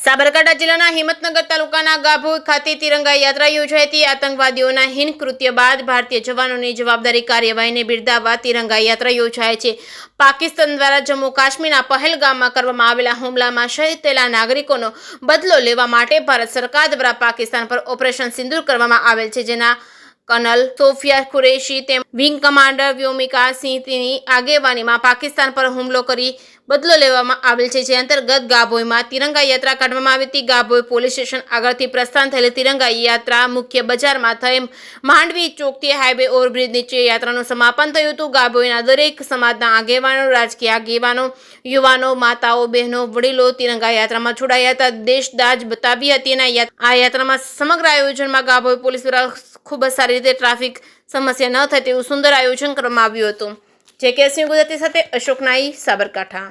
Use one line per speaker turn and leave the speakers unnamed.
સાબરકાંઠા જિલ્લાના હિંમતનગર તાલુકાના ગાભોઈ ખાતે તિરંગા યાત્રા યોજાઈ હતી। આતંકવાદીઓના હીન કૃત્ય બાદ ભારતીય જવાનોની જવાબદારી કાર્યવાહીને બિરદાવવા તિરંગા યાત્રા યોજાય છે। પાકિસ્તાન દ્વારા જમ્મુ કાશ્મીરના પહેલગામમાં કરવામાં આવેલા હુમલામાં શહીદ થયેલા નાગરિકોનો બદલો લેવા માટે ભારત સરકાર દ્વારા પાકિસ્તાન પર ઓપરેશન સિંદૂર કરવામાં આવેલ છે, જેના कर्नल सोफिया कुरैशी तेम विंग कमांडर व्योमिका सिंहની આગેવાનીમાં પાકિસ્તાન પર હુમલો કરી બદલો લેવામાં આવેલ છે, જે અંતર્ગત ગાભોઈમાં તિરંગા યાત્રા કાઢવામાં આવી હતી। ગાભોઈ પોલીસ સ્ટેશન આગળથી પ્રસ્થાન થયેલી તિરંગા યાત્રા મુખ્ય બજારમાં થઈ માંડવી ચોકથી હાઈવે ઓવરબ્રિજ નીચે યાત્રાનું સમાપન થયું હતું। ગાભોઈના દરેક સમાજના આગેવાનો, રાજકીય આગેવાનો, યુવાનો, માતાઓ, બહેનો, વડીલો તિરંગા યાત્રામાં જોડાયા હતા। દેશદાજ બતાવી હતી। આ યાત્રામાં સમગ્ર આયોજનમાં ગાભોઈ પોલીસ દ્વારા ખૂબ જ સારી રીતે ટ્રાફિક સમસ્યા ન થાય તેવું સુંદર આયોજન કરવામાં આવ્યું હતું। જે કે સિંહ ગુજરાતી સાથે અશોક નાઈ, સાબરકાંઠા।